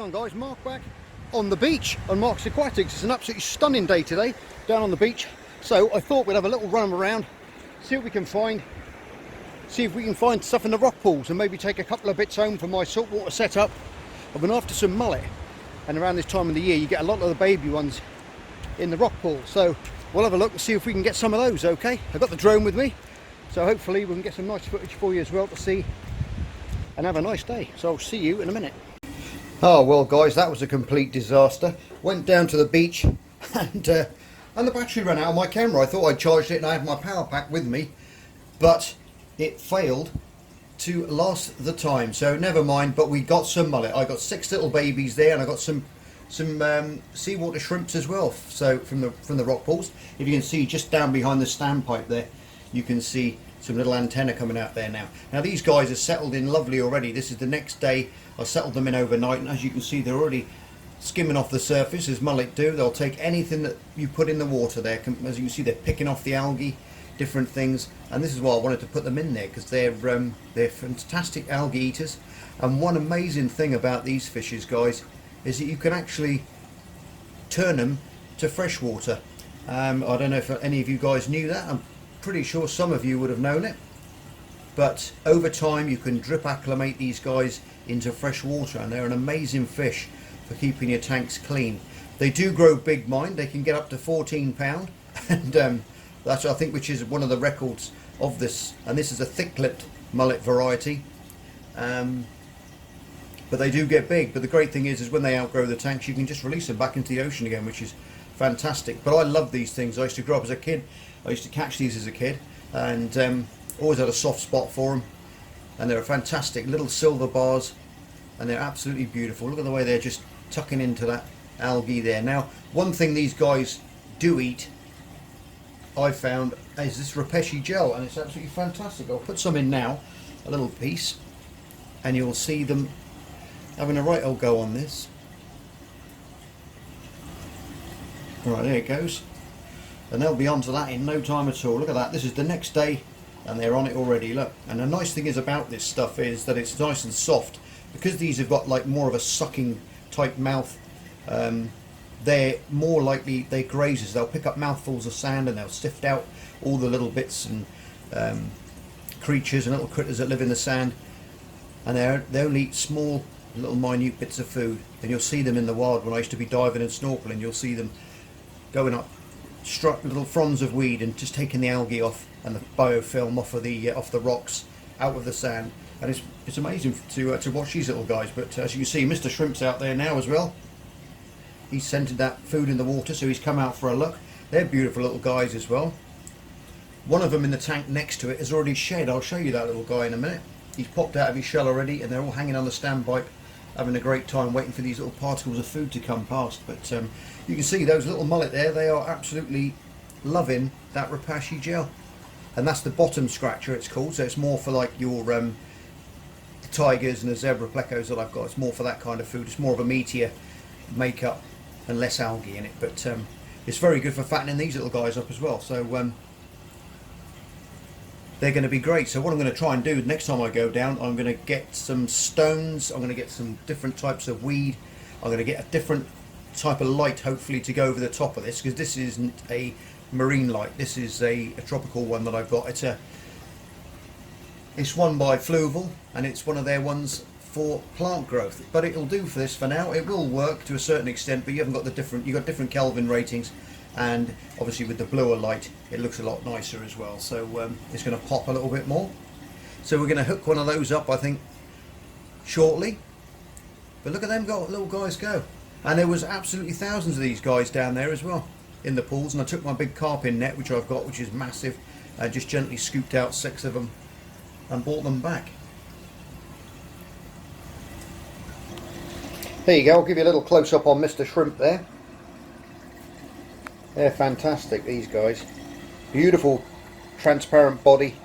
on guys, Mark back on the beach on Mark's Aquatics. It's an absolutely stunning day today down on the beach, so I thought we'd have a little run around, see what we can find, see if we can find stuff in the rock pools and maybe take a couple of bits home for my saltwater setup. I've been after some mullet, and around this time of the year you get a lot of the baby ones in the rock pool, so we'll have a look and see if we can get some of those. Okay, I've got the drone with me, so hopefully we can get some nice footage for you as well to see and have a nice day. So I'll see you in a minute. Oh well guys, that was a complete disaster. Went down to the beach and the battery ran out on my camera. I thought I'd charged it and I had my power pack with me, but it failed to last the time, so never mind. But we got some mullet. I got 6 little babies there, and I got some seawater shrimps as well, so from the rock pools. If you can see just down behind the standpipe there, you can see some little antenna coming out there now. Now these guys are settled in lovely already. This is the next day. I settled them in overnight, and as you can see they're already skimming off the surface as mullet do. They'll take anything that you put in the water there. As you can see, they're picking off the algae, different things, and this is why I wanted to put them in there, because they're fantastic algae eaters. And one amazing thing about these fishes, guys, is that you can actually turn them to fresh water. I don't know if any of you guys knew that. I'm pretty sure some of you would have known it, but over time you can drip acclimate these guys into fresh water, and they're an amazing fish for keeping your tanks clean. They do grow big, mind. They can get up to 14 pound, and that's, I think, which is one of the records of this. And this is a thick-lipped mullet variety, but they do get big. But the great thing is when they outgrow the tanks, you can just release them back into the ocean again, which is fantastic. But I love these things. I used to grow up as a kid. I used to catch these as a kid, and always had a soft spot for them. And they're fantastic little silver bars, and they're absolutely beautiful. Look at the way they're just tucking into that algae there. Now, one thing these guys do eat, I found, is this Repeshy gel, and it's absolutely fantastic. I'll put some in now, a little piece, and you'll see them having a right old go on this. Right, there it goes, and they'll be onto that in no time at all. Look at that. This is the next day and they're on it already. Look, and the nice thing is about this stuff is that it's nice and soft, because these have got like more of a sucking type mouth. They're more likely, they're grazers. They'll pick up mouthfuls of sand and they'll sift out all the little bits and creatures and little critters that live in the sand, and they only eat small little minute bits of food. And you'll see them in the wild. When I used to be diving and snorkeling, you'll see them going up, struck little fronds of weed and just taking the algae off and the biofilm off of the rocks, out of the sand. And it's amazing to watch these little guys. But as you can see, Mr. Shrimp's out there now as well. He's scented that food in the water, so he's come out for a look. They're beautiful little guys as well. One of them in the tank next to it has already shed. I'll show you that little guy in a minute. He's popped out of his shell already, and they're all hanging on the standpipe, having a great time waiting for these little particles of food to come past. But you can see those little mullet there, they are absolutely loving that Repeshy gel. And that's the bottom scratcher, it's called. So it's more for like your tigers and the zebra plecos that I've got. It's more for that kind of food. It's more of a meatier makeup and less algae in it. But it's very good for fattening these little guys up as well. So they're going to be great. So what I'm going to try and do next time I go down, I'm going to get some stones. I'm going to get some different types of weed. I'm going to get a different type of light, hopefully, to go over the top of this, because this isn't a marine light. This is a tropical one that I've got. It's one by Fluval, and it's one of their ones for plant growth. But it'll do for this for now. It will work to a certain extent, but you haven't got the different. You've got different Kelvin ratings, and obviously with the bluer light, it looks a lot nicer as well. So it's going to pop a little bit more. So we're going to hook one of those up, I think, shortly. But look at them little guys go. And there was absolutely thousands of these guys down there as well in the pools. And I took my big carping net, which I've got, which is massive, and just gently scooped out 6 of them and brought them back. There you go. I'll give you a little close up on Mr. Shrimp there. They're fantastic, these guys. Beautiful transparent body,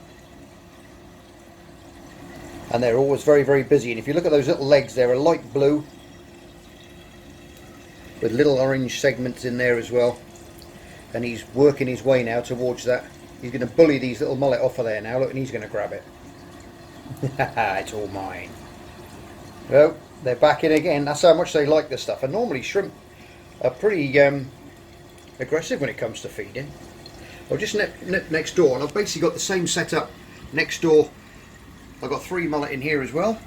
and they're always very, very busy. And if you look at those little legs, they're a light blue with little orange segments in there as well, and he's working his way now towards that. He's going to bully these little mullet off of there now. Look, and he's going to grab it. It's all mine. Well, they're back in again. That's how much they like this stuff. And normally shrimp are pretty aggressive when it comes to feeding. I've just nipped next door, and I've basically got the same setup next door. I've got 3 mullet in here as well.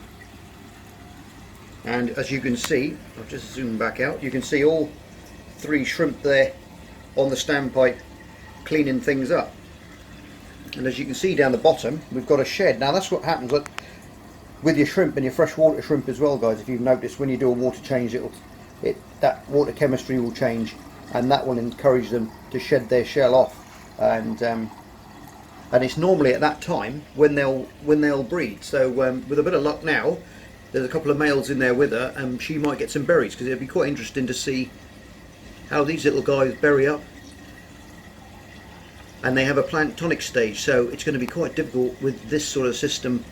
And as you can see, I'll just zoom back out, you can see all 3 shrimp there on the standpipe cleaning things up. And as you can see down the bottom, we've got a shed. Now that's what happens with your shrimp and your freshwater shrimp as well, guys. If you've noticed, when you do a water change, that water chemistry will change, and that will encourage them to shed their shell off. And it's normally at that time when they'll breed. So with a bit of luck now, there's a couple of males in there with her, and she might get some berries, because it'll be quite interesting to see how these little guys berry up. And they have a planktonic stage, so it's going to be quite difficult with this sort of system,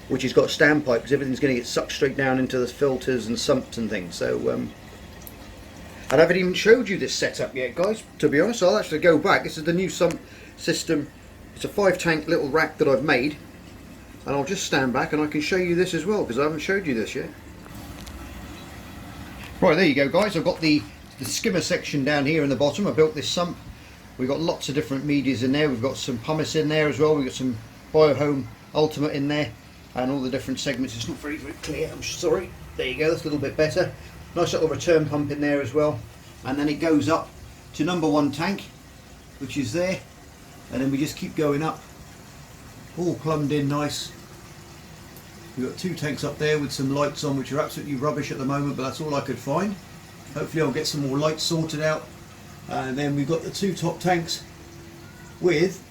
which has got a standpipe, because everything's going to get sucked straight down into the filters and sumps and things. So and I haven't even showed you this setup yet, guys, to be honest. I'll actually go back. This is the new sump system. It's a 5-tank little rack that I've made, and I'll just stand back and I can show you this as well, because I haven't showed you this yet. Right, there you go, guys. I've got the skimmer section down here in the bottom. I built this sump. We've got lots of different medias in there. We've got some pumice in there as well. We've got some Biohome Ultimate in there, and all the different segments. It's not very clear, I'm sorry. There you go, that's a little bit better. Nice little return pump in there as well. And then it goes up to number 1 tank, which is there. And then we just keep going up, all plumbed in nice. We've got 2 tanks up there with some lights on, which are absolutely rubbish at the moment, but that's all I could find. Hopefully I'll get some more lights sorted out. And then we've got the 2 top tanks with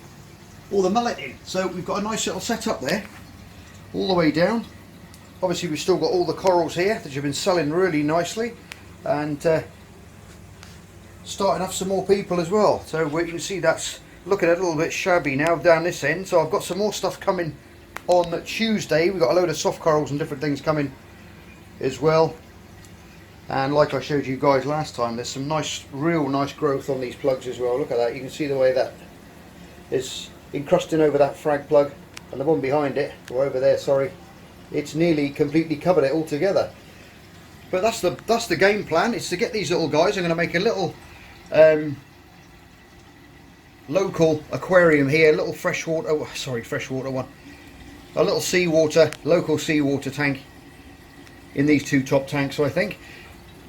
all the mullet in. So we've got a nice little setup there, all the way down. Obviously we've still got all the corals here that have been selling really nicely, and starting off some more people as well. So you can see that's looking a little bit shabby now down this end. So I've got some more stuff coming on Tuesday. We've got a load of soft corals and different things coming as well. And like I showed you guys last time, there's some nice, real nice growth on these plugs as well. Look at that, you can see the way that is encrusting over that frag plug, and the one behind it, or over there, sorry, it's nearly completely covered it all together. But that's the game plan, is to get these little guys. I'm going to make a little local aquarium here, a little freshwater one, a little local seawater tank in these 2 top tanks. So I think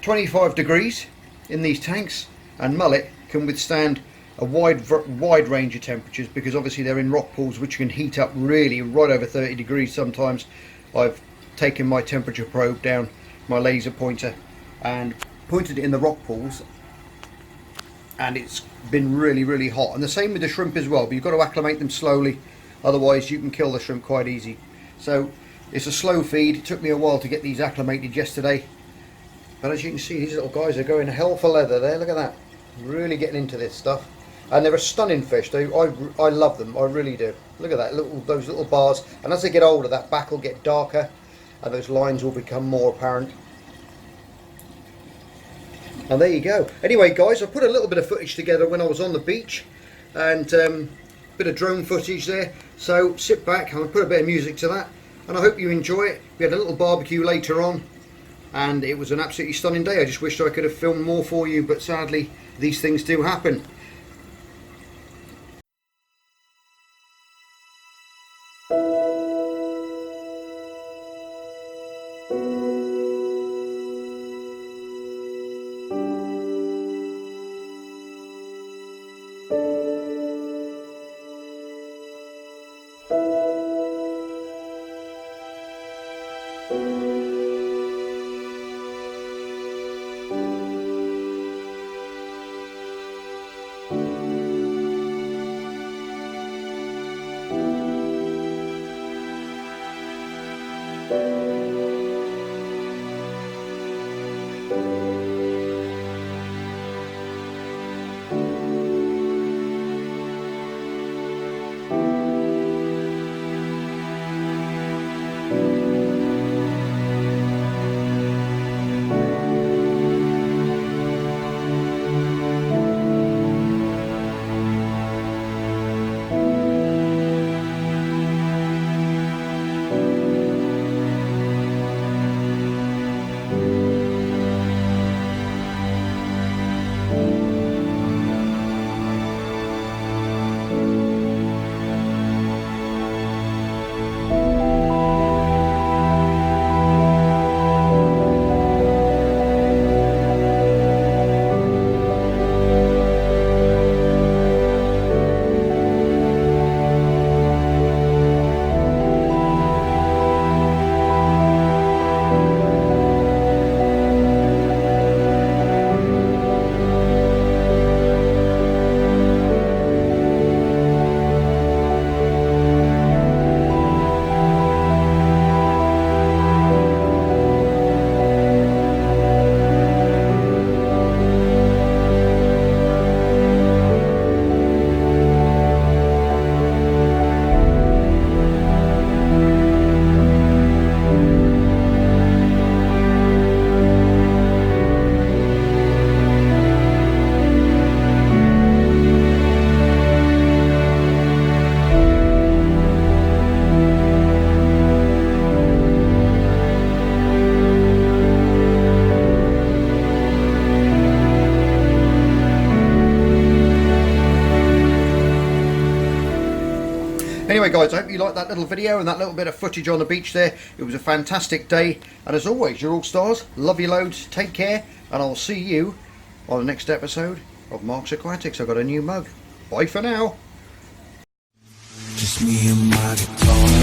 25 degrees in these tanks, and mullet can withstand a wide range of temperatures, because obviously they're in rock pools which can heat up really right over 30 degrees sometimes. I've taken my temperature probe down, my laser pointer, and pointed it in the rock pools, and it's been really hot. And the same with the shrimp as well, but you've got to acclimate them slowly, otherwise you can kill the shrimp quite easy. So it's a slow feed. It took me a while to get these acclimated yesterday, but as you can see, these little guys are going hell for leather there. Look at that, really getting into this stuff. And they're a stunning fish. I love them, I really do. Look at that, those little bars. And as they get older, that back will get darker, and those lines will become more apparent. And there you go. Anyway, guys, I put a little bit of footage together when I was on the beach, and bit of drone footage there. So sit back, I'll put a bit of music to that, and I hope you enjoy it. We had a little barbecue later on, and it was an absolutely stunning day. I just wished I could have filmed more for you, but sadly these things do happen. Anyway guys, I hope you liked that little video and that little bit of footage on the beach there. It was a fantastic day, and as always, you're all stars. Love you loads, take care, and I'll see you on the next episode of Mark's Aquatics. I've got a new mug. Bye for now. Just me and my guitar.